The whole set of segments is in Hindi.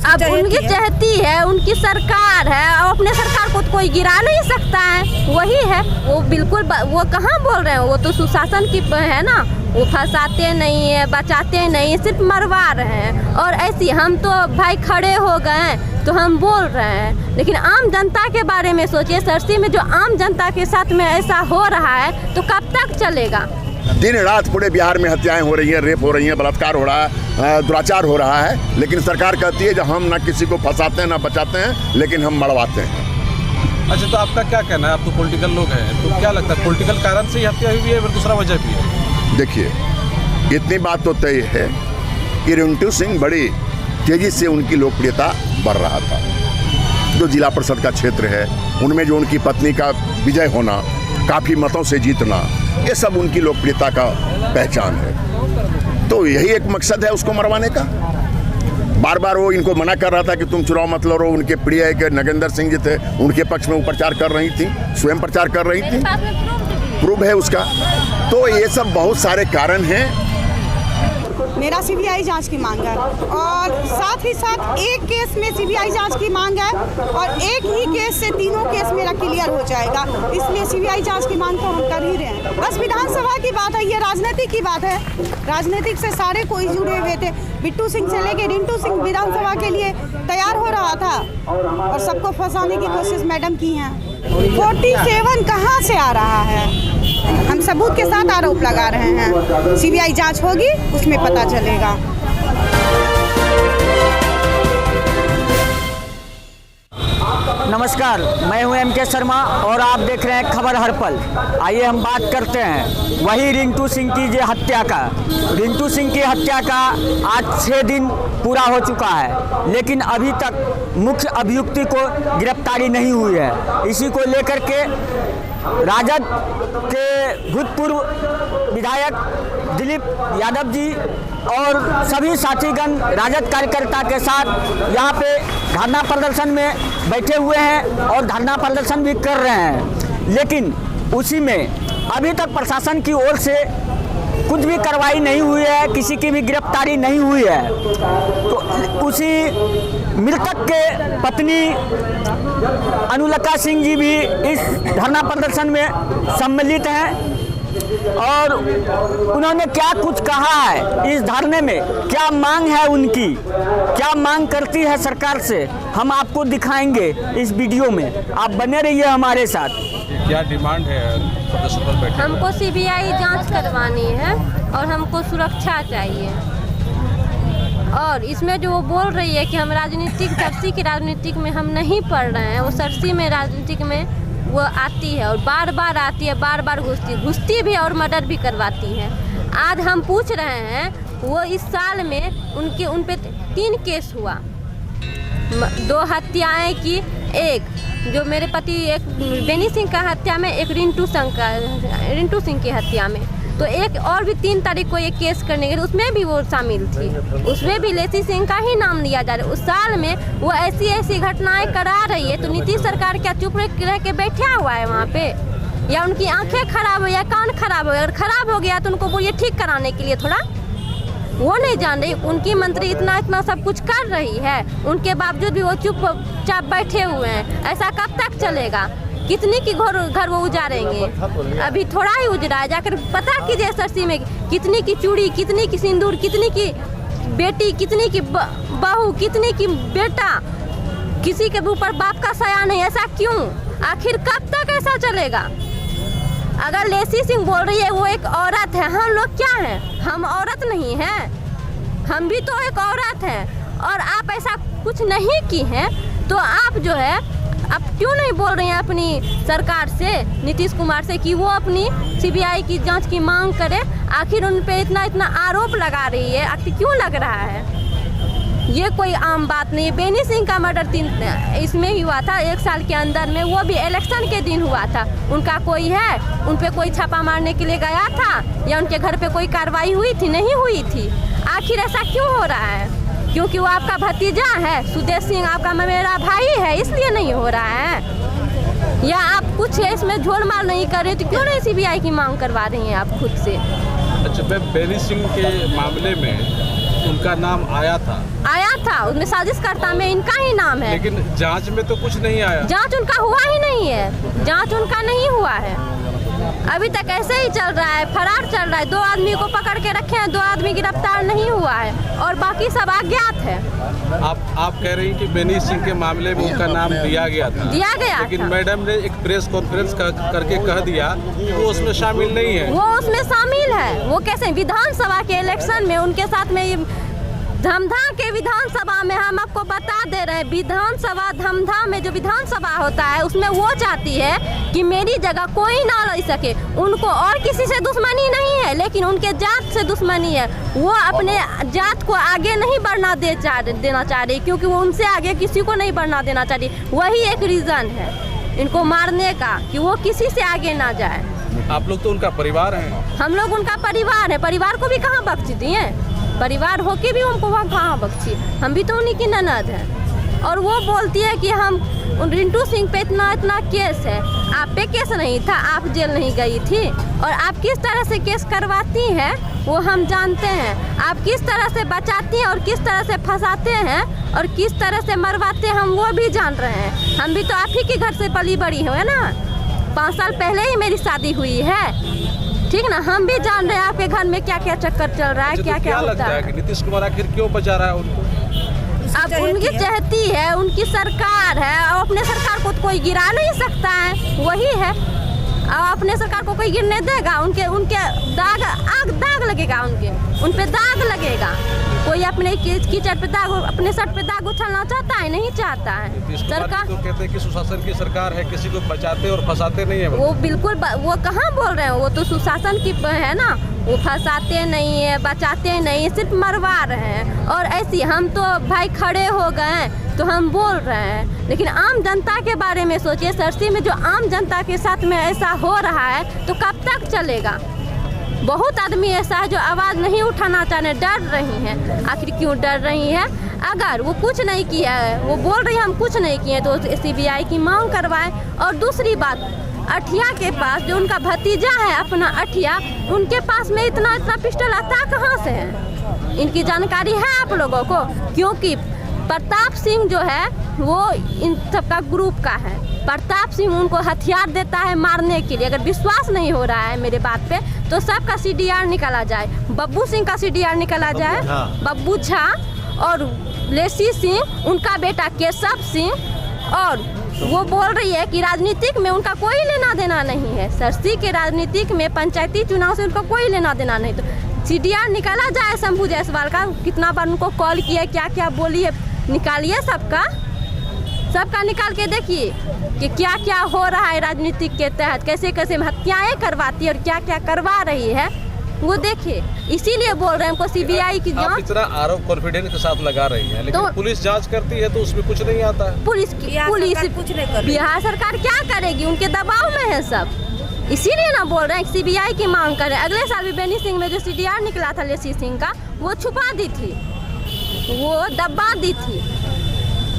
अब उनकी चाहती है, उनकी सरकार है और अपने सरकार को तो कोई गिरा नहीं सकता है, वही है वो बिल्कुल। वो कहाँ बोल रहे हैं, वो तो सुशासन की है ना, वो फंसाते नहीं है, बचाते नहीं, सिर्फ मरवा रहे हैं। और ऐसी हम तो भाई खड़े हो गए हैं तो हम बोल रहे हैं, लेकिन आम जनता के बारे में सोचिए। सरसी में जो आम जनता के साथ में ऐसा हो रहा है तो कब तक चलेगा? दिन रात पूरे बिहार में हत्याएं हो रही हैं, रेप हो रही हैं, बलात्कार हो रहा है, दुराचार हो रहा है, लेकिन सरकार कहती है जब हम ना किसी को फंसाते हैं ना बचाते हैं, लेकिन हम मरवाते हैं। अच्छा, तो आपका क्या कहना है? आप तो पॉलिटिकल लोग हैं, तो क्या लगता है पॉलिटिकल कारण से ही हत्या हुई है, फिर दूसरा वजह भी है? देखिए, इतनी बात तो तय है कि रिंटू सिंह बड़ी तेजी से उनकी लोकप्रियता बढ़ रहा था। जो जिला परिषद का क्षेत्र है उनमें जो उनकी पत्नी का विजय होना, काफ़ी मतों से जीतना, ये सब उनकी लोकप्रियता का पहचान है। तो यही एक मकसद है उसको मरवाने का। बार बार वो इनको मना कर रहा था कि तुम चुनाव मत लड़ो। उनके प्रिय एक नगेंद्र सिंह जी थे, उनके पक्ष में वो प्रचार कर रही थी, स्वयं प्रचार कर रही थी, प्रूफ है उसका। तो ये सब बहुत सारे कारण हैं। मेरा सीबीआई जांच की मांग है और साथ ही साथ एक केस में सीबीआई जांच की मांग है और एक ही केस से तीनों केस मेरा क्लियर हो जाएगा, इसलिए सीबीआई जांच की मांग तो हम कर ही रहे हैं। बस विधानसभा की बात है, ये राजनीतिक की बात है, राजनीतिक से सारे कोई जुड़े हुए थे। बिट्टू सिंह से लेके रिंटू सिंह विधानसभा के लिए तैयार हो रहा था और सबको फंसाने की कोशिश मैडम की है। 47 कहाँ से आ रहा है? हम सबूत के साथ आरोप लगा रहे हैं। सीबीआई जांच होगी, उसमें पता चलेगा। नमस्कार, मैं हूं एम के शर्मा और आप देख रहे हैं खबर हर पल। आइए हम बात करते हैं वही रिंटू सिंह की जो हत्या का। रिंटू सिंह की हत्या का आज 6 दिन पूरा हो चुका है, लेकिन अभी तक मुख्य अभियुक्ति को गिरफ्तारी नहीं हुई है। इसी को लेकर के राजद के भूतपूर्व विधायक दिलीप यादव जी और सभी साथीगण राजद कार्यकर्ता के साथ यहाँ पे धरना प्रदर्शन में बैठे हुए हैं और धरना प्रदर्शन भी कर रहे हैं। लेकिन उसी में अभी तक प्रशासन की ओर से कुछ भी कार्रवाई नहीं हुई है, किसी की भी गिरफ्तारी नहीं हुई है। तो उसी मृतक के पत्नी अनुलका सिंह जी भी इस धरना प्रदर्शन में सम्मिलित हैं और उन्होंने क्या कुछ कहा है इस धरने में, क्या मांग है उनकी, क्या मांग करती है सरकार से, हम आपको दिखाएंगे इस वीडियो में। आप बने रहिए हमारे साथ। क्या डिमांड है प्रदर्शन पर बैठे? हमको सीबीआई जांच करवानी है और हमको सुरक्षा चाहिए। और इसमें जो वो बोल रही है कि हम राजनीतिक, सरसी की राजनीतिक में हम नहीं पढ़ रहे हैं, वो सरसी में राजनीतिक में वो आती है और बार बार आती है, बार बार घुसती भी और मर्डर भी करवाती है। आज हम पूछ रहे हैं, वो इस साल में उन पे 3 केस हुआ, 2 हत्याएं की, एक जो मेरे पति एक बेनी सिंह का हत्या में, एक रिंटू सिंह की हत्या में। तो एक और भी 3 तारीख को ये केस करने गए, उसमें भी वो शामिल थी, उसमें भी लेसी सिंह का ही नाम लिया जा रहा है। उस साल में वो ऐसी घटनाएं करा रही है, तो नीतीश सरकार क्या चुप रह के बैठा हुआ है वहाँ पे? या उनकी आंखें खराब हो या कान खराब हो? अगर खराब हो गया तो उनको बोलिए ठीक कराने के लिए, थोड़ा वो नहीं जान रही। उनकी मंत्री इतना सब कुछ कर रही है, उनके बावजूद भी वो चुपचाप बैठे हुए हैं। ऐसा कब तक चलेगा? कितनी की घर वो उजारेंगे? अभी थोड़ा ही उजरा है, जाकर पता कीजिए सरसी में कितनी की चूड़ी, कितनी की सिंदूर, कितनी की बेटी, कितनी की बहू, कितनी की बेटा, किसी के ऊपर बाप का साया नहीं। ऐसा क्यों? आखिर कब तक ऐसा चलेगा? अगर लेसी सिंह बोल रही है वो एक औरत है, हम लोग क्या हैं? हम औरत नहीं हैं? हम भी तो एक औरत हैं। और आप ऐसा कुछ नहीं की हैं, तो आप जो है आप क्यों नहीं बोल रहे हैं अपनी सरकार से, नीतीश कुमार से, कि वो अपनी सीबीआई की जांच की मांग करे? आखिर उन पे इतना आरोप लगा रही है, आखिर क्यों लग रहा है? ये कोई आम बात नहीं है। बेनी सिंह का मर्डर इसमें ही हुआ था 1 साल के अंदर में, वो भी इलेक्शन के दिन हुआ था। उनका कोई है, उन पे कोई छापा मारने के लिए गया था या उनके घर पे कोई कार्रवाई हुई थी? नहीं हुई थी। आखिर ऐसा क्यों हो रहा है? क्योंकि वो आपका भतीजा है, सुदेश सिंह आपका मेरा भाई है, इसलिए नहीं हो रहा है? या आप कुछ है इसमें झोलमाल नहीं कर रहे, तो क्यों नहीं सीबीआई की मांग करवा रही हैं आप खुद से? अच्छा, बेनी सिंह के मामले में उनका नाम आया था, उसमें साजिशकर्ता में इनका ही नाम है। लेकिन जांच में तो कुछ नहीं आया। जांच उनका हुआ ही नहीं है, जांच उनका नहीं हुआ है। अभी तक ऐसे ही चल रहा है, फरार चल रहा है। 2 आदमी को पकड़ के रखे हैं, 2 आदमी गिरफ्तार नहीं हुआ है और बाकी सब अज्ञात है। आप कह रही हैं कि बेनी सिंह के मामले में उनका नाम दिया गया था, लेकिन मैडम ने एक प्रेस कॉन्फ्रेंस करके कह दिया कि वो उसमें शामिल नहीं है। वो उसमें शामिल है। वो कैसे विधानसभा के इलेक्शन में उनके साथ में धमधा के विधानसभा में हम आपको बता दे रहे हैं, विधानसभा धमधा में जो विधानसभा होता है उसमें वो चाहती है कि मेरी जगह कोई ना ले सके। उनको और किसी से दुश्मनी नहीं है, लेकिन उनके जात से दुश्मनी है। वो अपने जात को आगे नहीं बढ़ना देना चाह रही, क्योंकि वो उनसे आगे किसी को नहीं बढ़ना देना चाह रही। वही एक रीज़न है इनको मारने का, कि वो किसी से आगे ना जाए। आप लोग तो उनका परिवार हैं। हम लोग उनका परिवार है, परिवार को भी कहाँ बख्श दिए? परिवार होके भी उनको वहाँ कहाँ बख्शी? हम भी तो उन्हीं की ननद हैं। और वो बोलती है कि हम रिंटू सिंह पे इतना केस है। आप पे केस नहीं था, आप जेल नहीं गई थी। और आप किस तरह से केस करवाती हैं वो हम जानते हैं। आप किस तरह से बचाती हैं और किस तरह से फंसाते हैं और किस तरह से मरवाते हैं हम वो भी जान रहे हैं। हम भी तो आप ही के घर से पली बड़ी हुए ना। 5 साल पहले ही मेरी शादी हुई है, ठीक ना। हम भी जान रहे हैं आपके घर में क्या क्या चक्कर चल रहा है, क्या क्या होता है। कि नीतीश कुमार आखिर क्यों बचा रहा है उनको? अब उनकी चाहती है, उनकी सरकार है और अपने सरकार को तो कोई गिरा नहीं सकता है, वही है। अब अपने सरकार को कोई गिरने देगा? उनके दाग लगेगा, उन पे दाग लगेगा। कोई अपने कीचड़ पे दाग, अपने सर पे दाग उछलना चाहता है? नहीं चाहता है। सरकार तो कहते हैं कि सुशासन की सरकार है, किसी को बचाते और फंसाते नहीं है। वो बिल्कुल वो कहाँ बोल रहे हैं, वो तो सुशासन की है ना। वो फंसाते नहीं है, बचाते नहीं, सिर्फ मरवा रहे हैं। और ऐसी हम तो भाई खड़े हो गए हैं तो हम बोल रहे हैं, लेकिन आम जनता के बारे में सोचिए। सरसी में जो आम जनता के साथ में ऐसा हो रहा है तो कब तक चलेगा? बहुत आदमी ऐसा है जो आवाज़ नहीं उठाना चाहने, डर रही हैं। आखिर क्यों डर रही हैं? अगर वो कुछ नहीं किया है, वो बोल रही है हम कुछ नहीं किए, तो CBI की मांग करवाएं। और दूसरी बात, अठिया के पास जो उनका भतीजा है अपना अठिया, उनके पास में इतना पिस्टल आता कहाँ से है? इनकी जानकारी है आप लोगों को? क्योंकि प्रताप सिंह जो है वो इन सबका ग्रुप का है। प्रताप सिंह उनको हथियार देता है मारने के लिए। अगर विश्वास नहीं हो रहा है मेरे बात पे तो सबका CDR निकाला जाए। बब्बू सिंह का CDR निकाला जाए, बब्बू झा और लेसी सिंह, उनका बेटा केशव सिंह। और वो बोल रही है कि राजनीतिक में उनका कोई लेना देना नहीं है। सरसी के राजनीतिक में पंचायती चुनाव से उनका कोई लेना देना नहीं। तो CDR निकाला जाए शंभू जायसवाल का। कितना बार उनको कॉल किया, क्या क्या बोली है, निकालिए सबका निकाल के देखिए कि क्या क्या हो रहा है राजनीतिक के तहत, कैसे कैसे हत्याएं करवाती है और क्या क्या करवा रही है वो देखिए। इसीलिए बोल रहे हैं हमको CBI की जांच। इतना आरोप कॉन्फिडेंस के साथ लगा रही है, लेकिन तो पुलिस जांच करती है तो उसमें कुछ नहीं आता है। पुलिस कुछ नहीं कर, बिहार सरकार क्या करेगी? उनके दबाव में है सब। इसीलिए ना बोल रहे हैं CBI की मांग कर रहे हैं। अगले साल भी बेनी सिंह में जो CDR निकला था लेसी सिंह का, वो छुपा दी थी, वो दबा दी थी।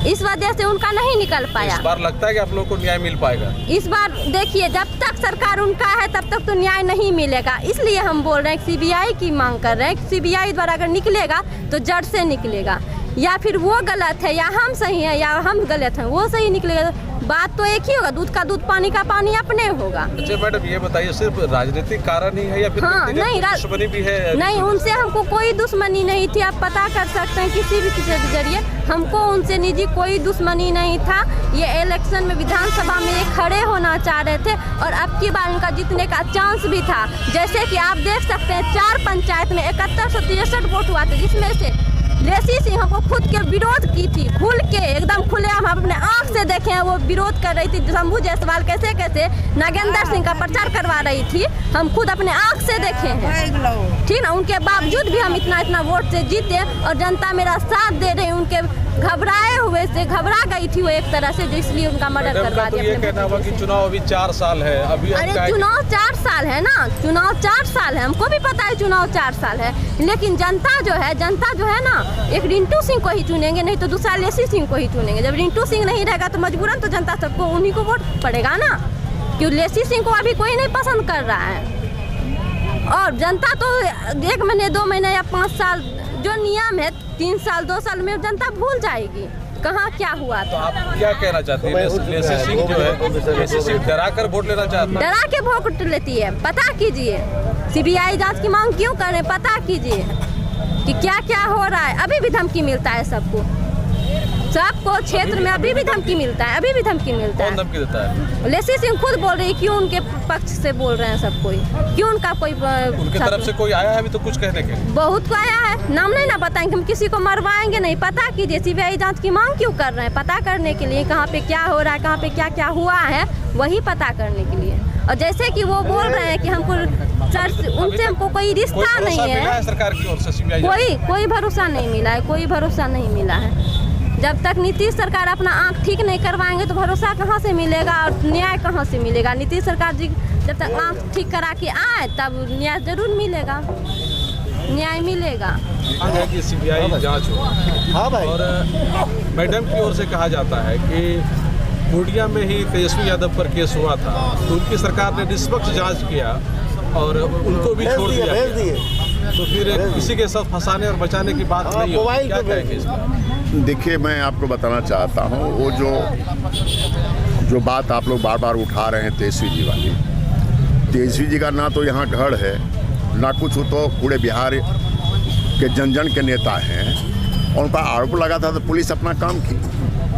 इस वजह से उनका नहीं निकल पाया। इस बार लगता है कि आप लोगों को न्याय मिल पाएगा? इस बार देखिए, जब तक सरकार उनका है तब तक तो न्याय नहीं मिलेगा। इसलिए हम बोल रहे हैं CBI की मांग कर रहे हैं। CBI द्वारा अगर निकलेगा तो जड़ से निकलेगा, या फिर वो गलत है या हम सही है या हम गलत हैं, वो सही निकलेगा। बात तो एक ही होगा, दूध का दूध पानी का पानी अपने होगा। अच्छा मैडम, ये बताइए सिर्फ राजनीतिक कारण ही है या फिर नहीं दुश्मनी भी है? नहीं, उनसे हमको कोई दुश्मनी नहीं थी। आप पता कर सकते हैं किसी भी जरिए। हमको उनसे निजी कोई दुश्मनी नहीं था। ये इलेक्शन में विधानसभा में ये खड़े होना चाह रहे थे और अब की बार उनका जीतने का चांस भी था। जैसे कि आप देख सकते हैं 4 पंचायत में 7163 वोट हुआ था, जिसमें से लेसी सिंह हमको खुद के विरोध की थी, खुल के एकदम खुले हम अपने आँख से देखे हैं। वो विरोध कर रही थी, शंभू जायसवाल कैसे कैसे नागेंद्र सिंह का प्रचार करवा रही थी, हम खुद अपने आँख से देखे हैं, ठीक ना। उनके बावजूद भी हम इतना वोट से जीते और जनता मेरा साथ दे रही। उनके घबराए हुए से घबरा गई थी वो एक तरह से, जो इसलिए उनका मर्डर करवा दिया। ये कहना हुआ कि चुनाव अभी 4 साल है अभी। अरे चुनाव 4 साल है ना, चुनाव 4 साल है, हमको भी पता है चुनाव 4 साल है। लेकिन जनता जो है ना, एक रिंटू सिंह को ही चुनेंगे, नहीं तो दूसरा लेसी सिंह को ही चुनेंगे। जब रिंटू सिंह नहीं रहेगा तो मजबूरन तो जनता सबको उन्हीं को वोट पड़ेगा ना, क्यों लेसी सिंह को अभी कोई नहीं पसंद कर रहा है। और जनता तो 1 महीने 2 महीने या 5 साल जो नियम है 3 साल 2 साल में जनता भूल जाएगी कहाँ क्या हुआ तो था। आप क्या कहना चाहते हैं? लेसी सिंह जो है, लेसी सिंह डरा कर वोट लेना चाहते हैं। डरा के वोट लेती है। पता कीजिए, सीबीआई जांच की मांग क्यों कर रहे हैं, पता कीजिए कि क्या क्या हो रहा है। अभी भी धमकी मिलता है सबको क्षेत्र में अभी भी धमकी मिलता है, अभी भी धमकी मिलता है। कौन धमकी देता है? लेसी सिंह खुद बोल रही है, क्यों उनके पक्ष से बोल रहे हैं सब कोई, क्यों उनका कोई उनकी तरफ से कोई आया है अभी तो कुछ कहने के? बहुत को आया है, नाम नहीं ना बताएंगे, हम किसी को मरवाएंगे नहीं। पता कीजिए, सीबीआई जांच की मांग क्यों कर रहे हैं, पता करने के लिए कहाँ पे क्या हो रहा है, कहाँ पे क्या क्या हुआ है, वही पता करने के लिए। और जैसे कि वो बोल रहे हैं कि हमको उनसे हमको कोई रिश्ता नहीं है, सरकार की ओर से सीबीआई कोई भरोसा नहीं मिला है, कोई भरोसा नहीं मिला है। जब तक नीतीश सरकार अपना आंख ठीक नहीं करवाएंगे तो भरोसा कहाँ से मिलेगा और न्याय कहाँ से मिलेगा। नीतीश सरकार जी जब तक आंख ठीक करा के आए तब न्याय जरूर मिलेगा, न्याय मिलेगा। कि सीबीआई जांच हो। हाँ भाई। और मैडम की ओर से कहा जाता है कि पूर्णिया में ही तेजस्वी यादव पर केस हुआ था, तो उनकी सरकार ने निष्पक्ष जांच किया और उनको भी छोड़ दिया, भेज दिए। तो फिर किसी के साथ फंसाने और बचाने की बात नहीं हो, क्या कहेंगे इस पर? देखिए, मैं आपको बताना चाहता हूँ, वो जो बात आप लोग बार बार उठा रहे हैं तेजस्वी जी वाली, तेजस्वी जी का ना तो यहाँ घर है ना कुछ, हो तो पूरे बिहार के जन के नेता हैं और उन पर आरोप लगा था तो पुलिस अपना काम की।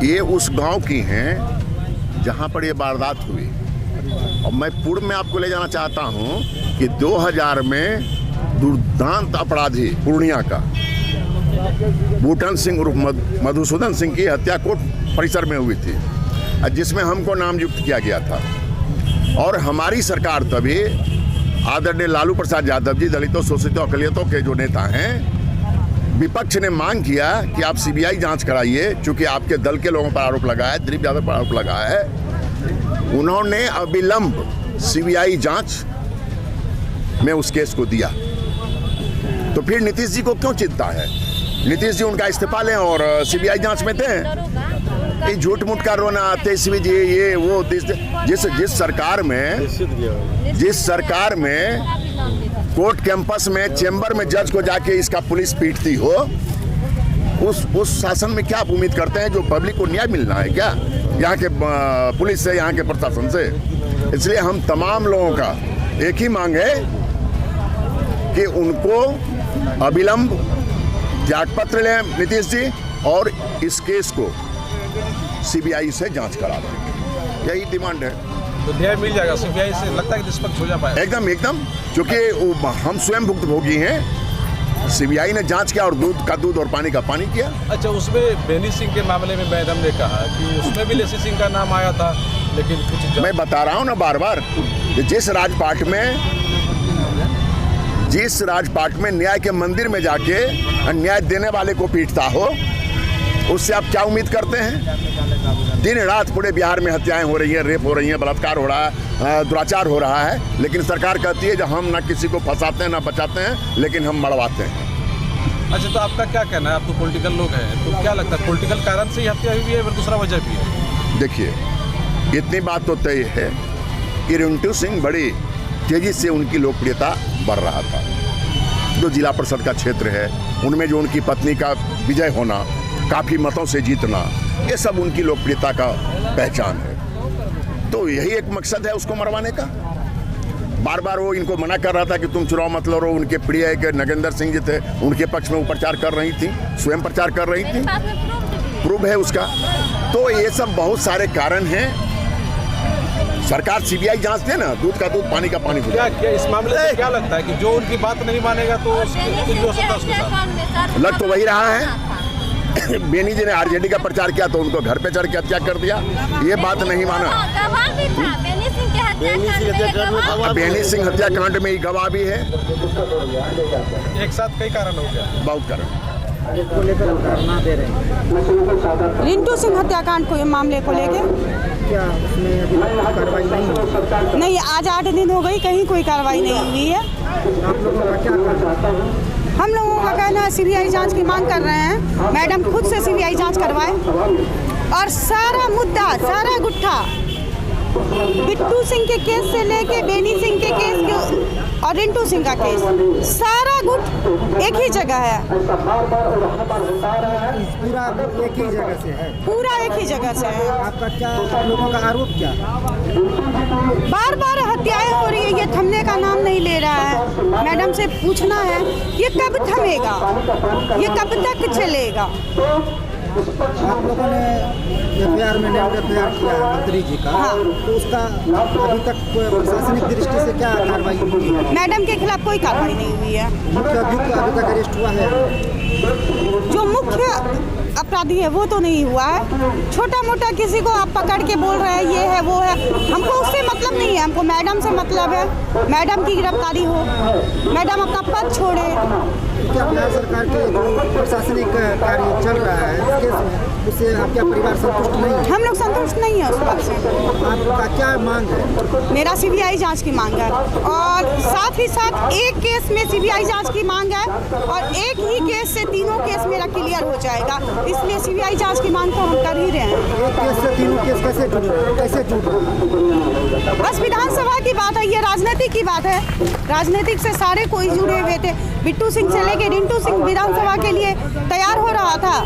ये उस गांव की हैं जहाँ पर ये वारदात हुई। और मैं पूर्व में आपको ले जाना चाहता हूँ कि 2000 में दुर्दांत अपराधी पूर्णिया का बूटन सिंह उर्फ मधुसूदन सिंह की हत्या कोर्ट परिसर में हुई थी, जिसमें हमको नामयुक्त किया गया था। और हमारी सरकार तभी आदरणीय लालू प्रसाद यादव जी, दलितों शोषितों अकलियतों के जो नेता हैं, विपक्ष ने मांग किया कि आप सीबीआई जांच कराइए, चूंकि आपके दल के लोगों पर आरोप लगा है, दिलीप यादव पर आरोप लगा है। उन्होंने अविलंब सीबीआई जांच में उस केस को दिया। तो फिर नीतीश जी को क्यों चिंता है? नीतीश जी उनका इस्तीफा लें और सीबीआई जांच में दें। ये झूठ मूठ का रोना, तेजस्वी जी ये वो, जिस सरकार में कोर्ट कैंपस में चेंबर में जज को जाके इसका पुलिस पीटती हो, उस शासन में क्या आप उम्मीद करते हैं? जो पब्लिक को न्याय मिलना है क्या यहाँ के पुलिस से, यहाँ के प्रशासन से? इसलिए हम तमाम लोगों का एक ही मांग है कि उनको अविलंब त्यागपत्र लें नीतीश जी और इस केस को सीबीआई से जांच करा दें, यही डिमांड है। तो न्याय मिल जाएगा सीबीआई से, लगता है कि निष्पक्ष हो जा पाएगा? एकदम, क्योंकि हम स्वयं भुक्तभोगी हैं। सीबीआई ने जांच किया और दूध का दूध और पानी का पानी किया। अच्छा, उसमें बेनी सिंह के मामले में मैडम ने कहा कि उसमें भी लेसी सिंह का नाम आया था, लेकिन कुछ मैं बता रहा हूँ ना बार बार, जिस राजपाट में न्याय के मंदिर में जाके न्याय देने वाले को पीटता हो, उससे आप क्या उम्मीद करते हैं? दिन रात पूरे बिहार में हत्याएं हो रही हैं, रेप हो रही हैं, बलात्कार हो रहा है, दुराचार हो रहा है, लेकिन सरकार कहती है कि हम ना किसी को फंसाते हैं ना बचाते हैं, लेकिन हम मरवाते हैं। अच्छा, तो आपका क्या कहना है? आप तो पॉलिटिकल लोग हैं, तो क्या लगता है पॉलिटिकल कारण से ही हत्या हुई है या दूसरा वजह भी है? देखिए, इतनी बात तो तय है कि रिंटू सिंह बड़ी तेजी से उनकी लोकप्रियता बढ़ रहा था। जो जिला परिषद का क्षेत्र है उनमें जो उनकी पत्नी का विजय होना, काफ़ी मतों से जीतना, ये सब उनकी लोकप्रियता का पहचान है। तो यही एक मकसद है उसको मरवाने का। बार बार वो इनको मना कर रहा था कि तुम चुनाव मत लड़ो। उनके प्रिय एक नगेंद्र सिंह जी थे, उनके पक्ष में वो प्रचार कर रही थी, स्वयं प्रचार कर रही थी, प्रूफ है उसका। तो ये सब बहुत सारे कारण हैं। सरकार सीबीआई जांच दे ना, दूध का दूध पानी का पानी। क्या इस मामले में क्या लगता है कि जो उनकी बात नहीं मानेगा तो कुछ हो सकता है उसके साथ? लग तो वही रहा है। बेनी जी ने आरजेडी का प्रचार किया तो उनको घर पे चढ़ के हत्या कर दिया। ये बात नहीं माना। बेनी सिंह हत्याकांड में ही गवाह भी है। एक साथ कई कारण हो गया, बहुत कारण। रिंटू सिंह हत्याकांड को मामले को लेके क्या उसमें अभी कार्रवाई नहीं हुई? नहीं, आज 8 दिन हो गई, कहीं कोई कार्रवाई नहीं हुई है। आप लोगों का क्या कहना है? हम लोगों का कहना है सीबीआई जांच की मांग कर रहे हैं। मैडम खुद से सीबीआई जांच करवाए और सारा मुद्दा, सारा गुट्ठा बिट्टू सिंह के केस से लेके बेनी सिंह के केस के और रिंटू सिंह का केस, सारा गुट एक ही जगह है, पूरा एक ही जगह से है। पूरा एक ही जगह से है। आपका क्या, आप लोगों का आरोप क्या? बार बार हत्याएं हो रही है, ये थमने का नाम नहीं ले रहा है। मैडम से पूछना है ये कब थमेगा, ये कब तक चलेगा। आप लोगों ने एफआईआर में नाम एफआईआर किया है मंत्री जी का, हाँ। तो उसका अभी तक प्रशासनिक दृष्टि से क्या कार्रवाई हुई है? मैडम के खिलाफ कोई कार्रवाई नहीं हुई है। मुख्य अभियुक्त अभी तक अरेस्ट हुआ है? जो मुख्य अपराधी है वो तो नहीं हुआ है। छोटा मोटा किसी को आप पकड़ के बोल रहे हैं ये है वो है, हमको उससे मतलब नहीं है। हमको मैडम से मतलब है, मैडम की गिरफ्तारी हो, मैडम अपना पद छोड़े। क्या बिहार सरकार के जो प्रशासनिक कार्य चल रहा है इस केस में, उससे आपका परिवार संतुष्ट नहीं है? हम लोग संतुष्ट नहीं है उस बात से। आपका क्या मांग है? मेरा सीबीआई जांच की मांग है और साथ ही साथ एक केस में सीबीआई जांच की मांग है और एक ही केस से तीनों केस मेरा क्लियर हो जाएगा, इसलिए सीबीआई जांच की मांग तो हम कर ही रहे हैं। एक केस से तीनों केस कैसे जुड़ रहे हैं? कैसे जुड़ रहे हैं? बस विधानसभा की बात है, ये राजनीति की बात है। राजनीतिक से सारे कोई जुड़े हुए थे। बिट्टू सिंह से लेके रिंटू सिंह विधानसभा के लिए तैयार हो रहा था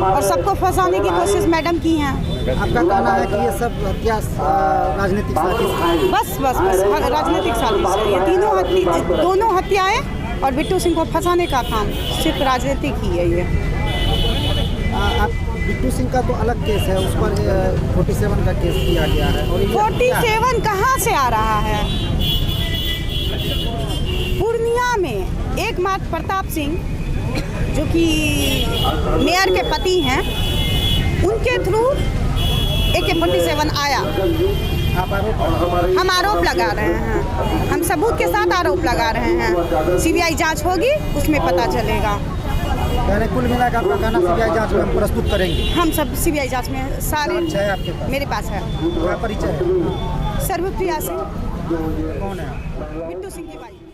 और सबको फंसाने की कोशिश मैडम की हैं। आपका कहना है कि ये सब हत्या राजनीतिक साजिश है? बस बस बस राजनीतिक साजिश है। ये दोनों हत्याएं और बिट्टू सिंह को फंसाने का काम सिर्फ राजनीतिक ही है। ये आप बिट्टू सिंह का तो अलग केस है, उस पर 47 का केस किया गया है। और ये 47 कहाँ से आ रहा है? पूर्णिया में एकमात्र प्रताप सिंह जो कि मेयर के पति हैं, उनके थ्रू AK-47 आया। हम आरोप लगा रहे हैं, हम सबूत के साथ आरोप लगा रहे हैं। सीबीआई जांच होगी, उसमें पता चलेगा। यानी कुल मिलाकर आपका कहना सीबीआई जांच में हम प्रस्तुत करेंगे? हम सब सीबीआई जांच में सारे है आपके पास? मेरे पास है। क्या परिचय है? सर्वप्रिया सिंह, कौन है? बिट्टू सिंह की वाइफ।